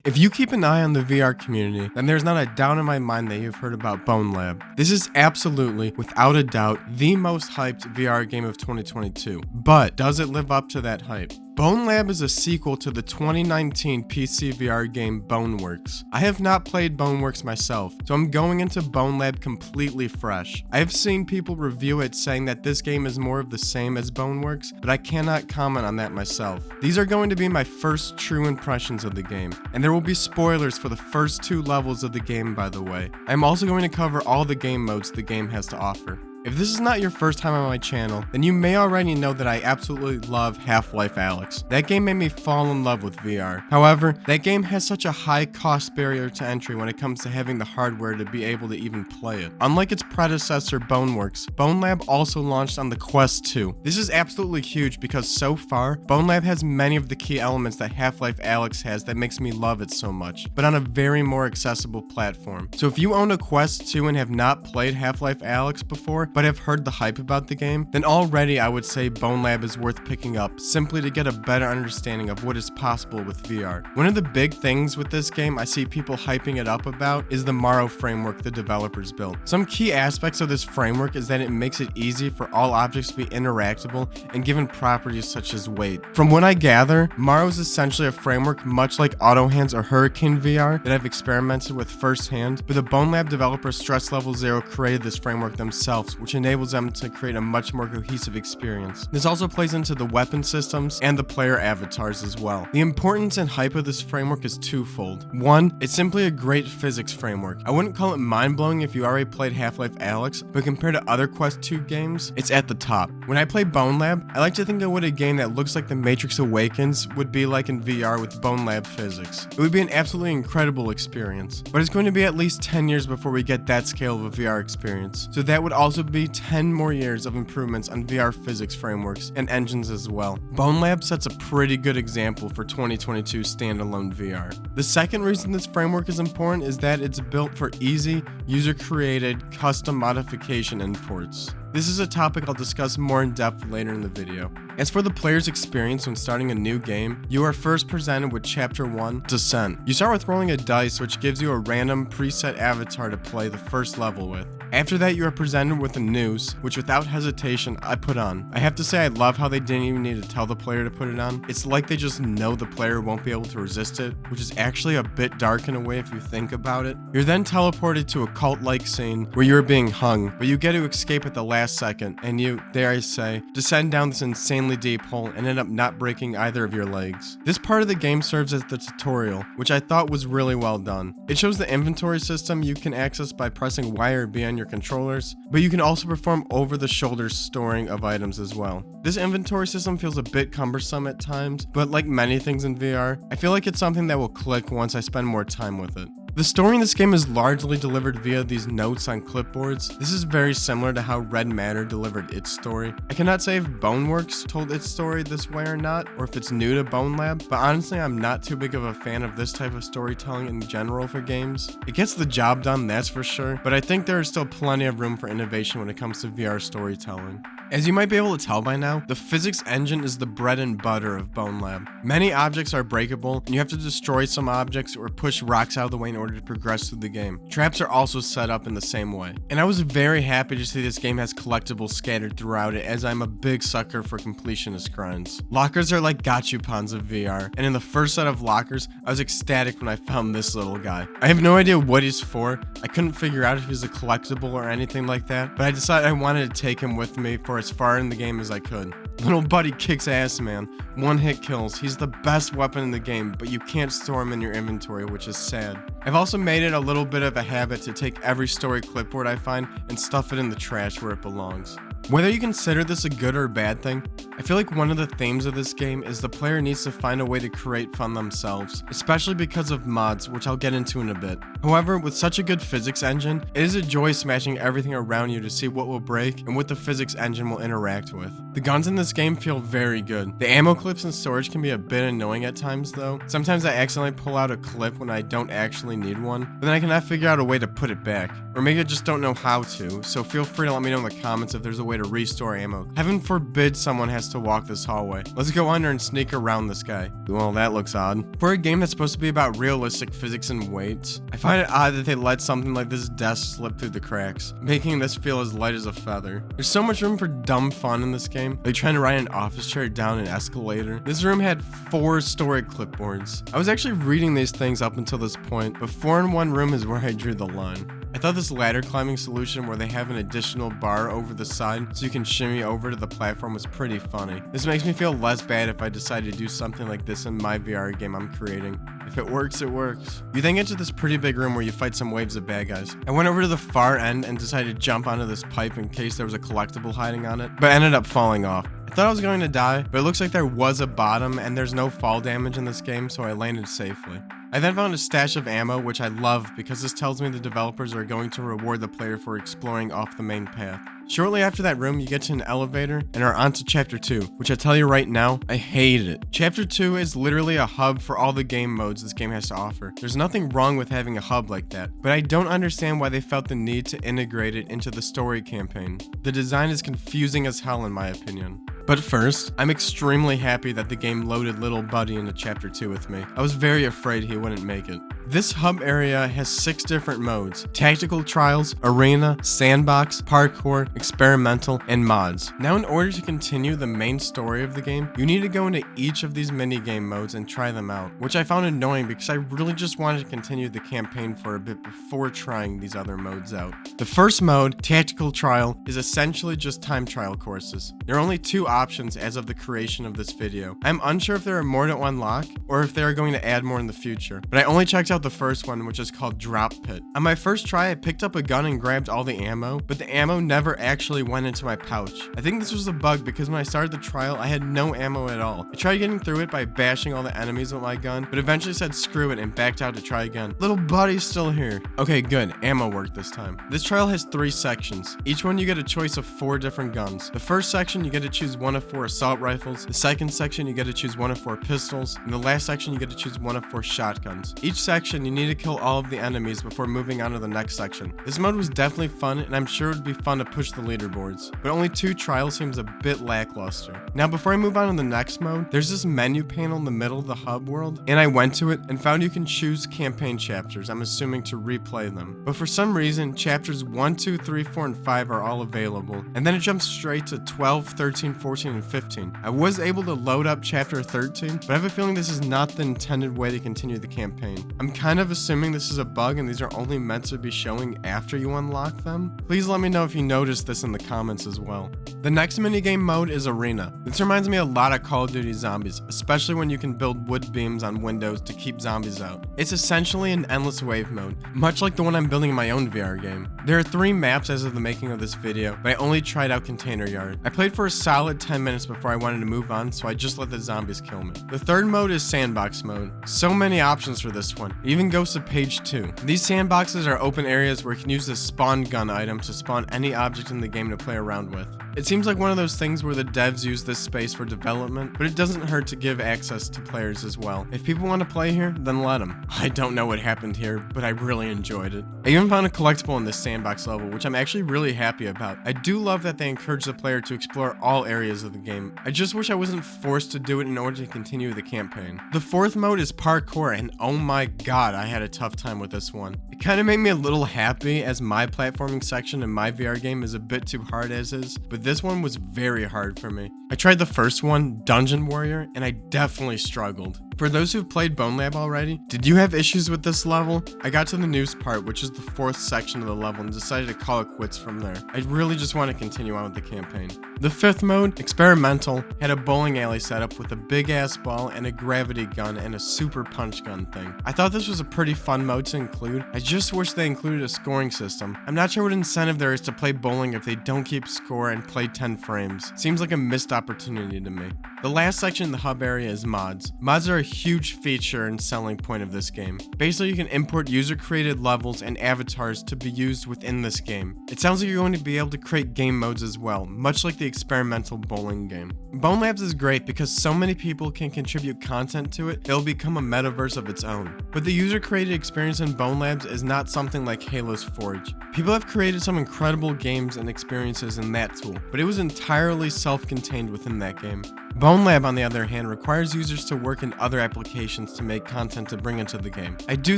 If you keep an eye on the VR community, then there's not a doubt in my mind that you've heard about Bonelab. This is absolutely, without a doubt, the most hyped VR game of 2022. But does it live up to that hype? Bonelab is a sequel to the 2019 PC VR game Boneworks. I have not played Boneworks myself, so I'm going into Bonelab completely fresh. I have seen people review it saying that this game is more of the same as Boneworks, but I cannot comment on that myself. These are going to be my first true impressions of the game, and there will be spoilers for the first 2 levels of the game, by the way. I'm also going to cover all the game modes the game has to offer. If this is not your first time on my channel, then you may already know that I absolutely love Half-Life Alyx. That game made me fall in love with VR. However, that game has such a high cost barrier to entry when it comes to having the hardware to be able to even play it. Unlike its predecessor Boneworks, Bonelab also launched on the Quest 2. This is absolutely huge because so far, Bonelab has many of the key elements that Half-Life Alyx has that makes me love it so much, but on a very more accessible platform. So if you own a Quest 2 and have not played Half-Life Alyx before, but have heard the hype about the game, then already I would say Bonelab is worth picking up simply to get a better understanding of what is possible with VR. One of the big things with this game I see people hyping it up about is the Morrow framework the developers built. Some key aspects of this framework is that it makes it easy for all objects to be interactable and given properties such as weight. From what I gather, Morrow is essentially a framework much like AutoHands or Hurricane VR that I've experimented with firsthand, but the Bonelab developer Stress Level Zero created this framework themselves, which enables them to create a much more cohesive experience. This also plays into the weapon systems and the player avatars as well. The importance and hype of this framework is twofold. One, it's simply a great physics framework. I wouldn't call it mind-blowing if you already played Half-Life Alyx, but compared to other Quest 2 games, it's at the top. When I play Bonelab, I like to think of what a game that looks like The Matrix Awakens would be like in VR with Bonelab physics. It would be an absolutely incredible experience, but it's going to be at least 10 years before we get that scale of a VR experience. So that would also be 10 more years of improvements on VR physics frameworks and engines as well. Bonelab sets a pretty good example for 2022 standalone VR. The second reason this framework is important is that it's built for easy, user-created, custom modification imports. This is a topic I'll discuss more in depth later in the video. As for the player's experience when starting a new game, you are first presented with Chapter 1, Descent. You start with rolling a dice which gives you a random preset avatar to play the first level with. After that, you are presented with a noose, which without hesitation, I put on. I have to say I love how they didn't even need to tell the player to put it on. It's like they just know the player won't be able to resist it, which is actually a bit dark in a way if you think about it. You're then teleported to a cult-like scene where you're being hung, but you get to escape at the last second, and you, dare I say, descend down this insanely deep hole and end up not breaking either of your legs. This part of the game serves as the tutorial, which I thought was really well done. It shows the inventory system you can access by pressing Y or B on your controllers, but you can also perform over-the-shoulder storing of items as well. This inventory system feels a bit cumbersome at times, but like many things in VR, I feel like it's something that will click once I spend more time with it. The story in this game is largely delivered via these notes on clipboards. This is very similar to how Red Matter delivered its story. I cannot say if Boneworks told its story this way or not, or if it's new to Bonelab, but honestly I'm not too big of a fan of this type of storytelling in general for games. It gets the job done, that's for sure, but I think there is still plenty of room for innovation when it comes to VR storytelling. As you might be able to tell by now, the physics engine is the bread and butter of Bonelab. Many objects are breakable, and you have to destroy some objects or push rocks out of the way in order to progress through the game. Traps are also set up in the same way. And I was very happy to see this game has collectibles scattered throughout it, as I'm a big sucker for completionist grinds. Lockers are like gachupons of VR, and in the first set of lockers, I was ecstatic when I found this little guy. I have no idea what he's for. I couldn't figure out if he's a collectible or anything like that, but I decided I wanted to take him with me for as far in the game as I could. Little buddy kicks ass, man. One hit kills. He's the best weapon in the game, but you can't store him in your inventory, which is sad. I've also made it a little bit of a habit to take every story clipboard I find and stuff it in the trash where it belongs. Whether you consider this a good or a bad thing, I feel like one of the themes of this game is the player needs to find a way to create fun themselves, especially because of mods, which I'll get into in a bit. However, with such a good physics engine, it is a joy smashing everything around you to see what will break and what the physics engine will interact with. The guns in this game feel very good. The ammo clips and storage can be a bit annoying at times though. Sometimes I accidentally pull out a clip when I don't actually need one, but then I cannot figure out a way to put it back. Or maybe I just don't know how to, so feel free to let me know in the comments if there's a way to restore ammo. Heaven forbid someone has to walk this hallway. Let's go under and sneak around this guy. Well, that looks odd. For a game that's supposed to be about realistic physics and weights, I find it odd that they let something like this desk slip through the cracks, making this feel as light as a feather. There's so much room for dumb fun in this game, like trying to ride an office chair down an escalator. This room had 4 storage clipboards. I was actually reading these things up until this point, but 4 in one room is where I drew the line. I thought this ladder climbing solution where they have an additional bar over the side so you can shimmy over to the platform was pretty funny. This makes me feel less bad if I decide to do something like this in my VR game I'm creating. If it works, it works. You then get to this pretty big room where you fight some waves of bad guys. I went over to the far end and decided to jump onto this pipe in case there was a collectible hiding on it, but ended up falling off. I thought I was going to die, but it looks like there was a bottom and there's no fall damage in this game, so I landed safely. I then found a stash of ammo, which I love because this tells me the developers are going to reward the player for exploring off the main path. Shortly after that room, you get to an elevator and are on to Chapter 2, which I tell you right now, I hated it. Chapter 2 is literally a hub for all the game modes this game has to offer. There's nothing wrong with having a hub like that, but I don't understand why they felt the need to integrate it into the story campaign. The design is confusing as hell in my opinion. But first, I'm extremely happy that the game loaded little buddy into Chapter 2 with me. I was very afraid he wouldn't make it. This hub area has 6 different modes: Tactical Trials, Arena, Sandbox, Parkour, Experimental, and Mods. Now in order to continue the main story of the game, you need to go into each of these minigame modes and try them out, which I found annoying because I really just wanted to continue the campaign for a bit before trying these other modes out. The first mode, Tactical Trial, is essentially just time trial courses. There are only 2 options as of the creation of this video. I'm unsure if there are more to unlock or if they are going to add more in the future, but I only checked out the first one, which is called Drop Pit. On my first try, I picked up a gun and grabbed all the ammo, but the ammo never actually went into my pouch. I think this was a bug because when I started the trial, I had no ammo at all. I tried getting through it by bashing all the enemies with my gun, but eventually said screw it and backed out to try again. Little buddy's still here. Okay, good. Ammo worked this time. This trial has 3 sections. Each one you get a choice of 4 different guns. The first section you get to choose one of 4 assault rifles. The second section you get to choose one of 4 pistols. And the last section you get to choose one of 4 shotguns. Each section you need to kill all of the enemies before moving on to the next section. This mode was definitely fun, and I'm sure it would be fun to push the leaderboards, but only 2 trials seems a bit lackluster. Now before I move on to the next mode, there's this menu panel in the middle of the hub world, and I went to it and found you can choose campaign chapters, I'm assuming to replay them. But for some reason, chapters 1, 2, 3, 4, and 5 are all available, and then it jumps straight to 12, 13, 14, and 15. I was able to load up chapter 13, but I have a feeling this is not the intended way to continue the campaign. I'm kind of assuming this is a bug and these are only meant to be showing after you unlock them. Please let me know if you noticed this in the comments as well. The next minigame mode is Arena. This reminds me a lot of Call of Duty Zombies, especially when you can build wood beams on windows to keep zombies out. It's essentially an endless wave mode, much like the one I'm building in my own VR game. There are 3 maps as of the making of this video, but I only tried out Container Yard. I played for a solid 10 minutes before I wanted to move on, so I just let the zombies kill me. The third mode is Sandbox Mode. So many options for this one. It even goes to page 2. These sandboxes are open areas where you can use the spawn gun item to spawn any object in the game to play around with. It seems like one of those things where the devs use this space for development, but it doesn't hurt to give access to players as well. If people want to play here, then let them. I don't know what happened here, but I really enjoyed it. I even found a collectible in this sandbox level, which I'm actually really happy about. I do love that they encourage the player to explore all areas of the game. I just wish I wasn't forced to do it in order to continue the campaign. The fourth mode is Parkour, and oh my god, I had a tough time with this one. It kind of made me a little happy as my platforming section in my VR game is a bit too hard as is, but this one was very hard for me. I tried the first one, Dungeon Warrior, and I definitely struggled. For those who've played Bonelab already, did you have issues with this level? I got to the news part, which is the 4th section of the level, and decided to call it quits from there. I really just want to continue on with the campaign. The 5th mode, Experimental, had a bowling alley setup with a big ass ball and a gravity gun and a super punch gun thing. I thought this was a pretty fun mode to include. I just wish they included a scoring system. I'm not sure what incentive there is to play bowling if they don't keep score and play 10 frames. Seems like a missed opportunity to me. The last section in the hub area is mods. Mods are a huge feature and selling point of this game. Basically, you can import user-created levels and avatars to be used within this game. It sounds like you're going to be able to create game modes as well, much like the experimental bowling game. Bonelabs is great because so many people can contribute content to it, it'll become a metaverse of its own. But the user-created experience in Bonelabs is not something like Halo's Forge. People have created some incredible games and experiences in that tool, too, but it was entirely self-contained within that game. Bonelab, on the other hand, requires users to work in other applications to make content to bring into the game. I do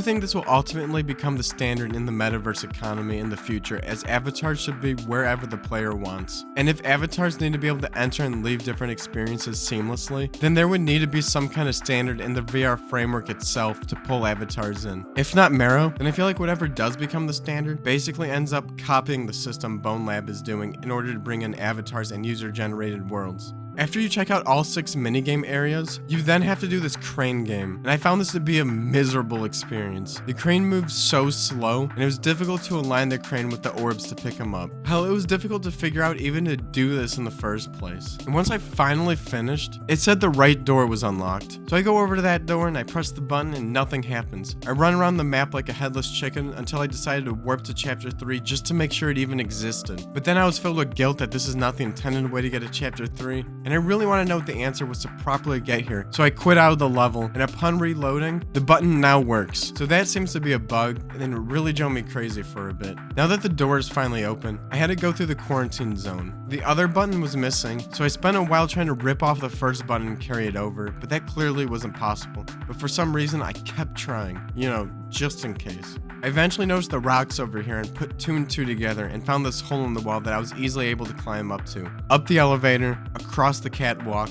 think this will ultimately become the standard in the metaverse economy in the future, as avatars should be wherever the player wants. And if avatars need to be able to enter and leave different experiences seamlessly, then there would need to be some kind of standard in the VR framework itself to pull avatars in. If not Marrow, then I feel like whatever does become the standard basically ends up copying the system Bonelab is doing in order to bring in avatars and user-generated worlds. After you check out all 6 minigame areas, you then have to do this crane game, and I found this to be a miserable experience. The crane moves so slow, and it was difficult to align the crane with the orbs to pick them up. Hell, it was difficult to figure out even to do this in the first place. And once I finally finished, it said the right door was unlocked. So I go over to that door and I press the button and nothing happens. I run around the map like a headless chicken until I decided to warp to chapter 3 just to make sure it even existed. But then I was filled with guilt that this is not the intended way to get to chapter 3. And I really want to know what the answer was to properly get here, so I quit out of the level, and upon reloading, the button now works. So that seems to be a bug, and it really drove me crazy for a bit. Now that the door is finally open, I had to go through the quarantine zone. The other button was missing, so I spent a while trying to rip off the first button and carry it over, but that clearly wasn't possible. But for some reason, I kept trying, just in case. I eventually noticed the rocks over here and put 2 and 2 together and found this hole in the wall that I was easily able to climb up to. Up the elevator, across the catwalk.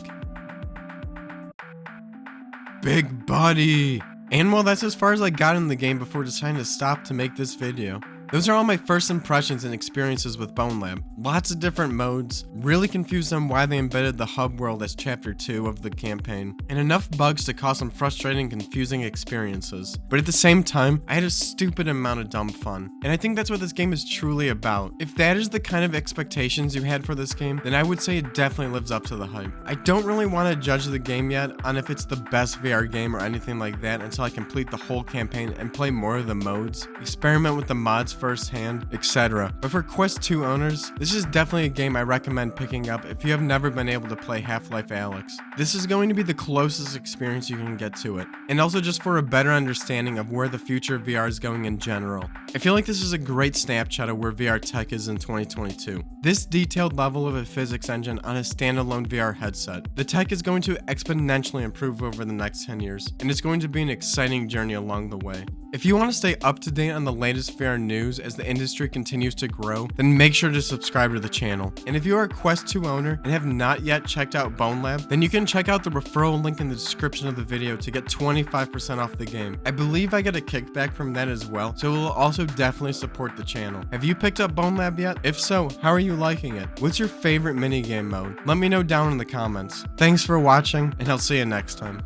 Big buddy! And well, that's as far as I got in the game before deciding to stop to make this video. Those are all my first impressions and experiences with Bonelab. Lots of different modes, really confused on why they embedded the hub world as chapter 2 of the campaign, and enough bugs to cause some frustrating, confusing experiences. But at the same time, I had a stupid amount of dumb fun. And I think that's what this game is truly about. If that is the kind of expectations you had for this game, then I would say it definitely lives up to the hype. I don't really want to judge the game yet on if it's the best VR game or anything like that until I complete the whole campaign and play more of the modes, experiment with the mods firsthand, etc. But for Quest 2 owners, this is definitely a game I recommend picking up if you have never been able to play Half-Life Alyx. This is going to be the closest experience you can get to it, and also just for a better understanding of where the future of VR is going in general. I feel like this is a great snapshot of where VR tech is in 2022. This detailed level of a physics engine on a standalone VR headset. The tech is going to exponentially improve over the next 10 years, and it's going to be an exciting journey along the way. If you want to stay up to date on the latest VR news as the industry continues to grow, then make sure to subscribe to the channel. And if you are a Quest 2 owner and have not yet checked out Bonelab, then you can check out the referral link in the description of the video to get 25% off the game. I believe I get a kickback from that as well, so it will also definitely support the channel. Have you picked up Bonelab yet? If so, how are you liking it? What's your favorite minigame mode? Let me know down in the comments. Thanks for watching, and I'll see you next time.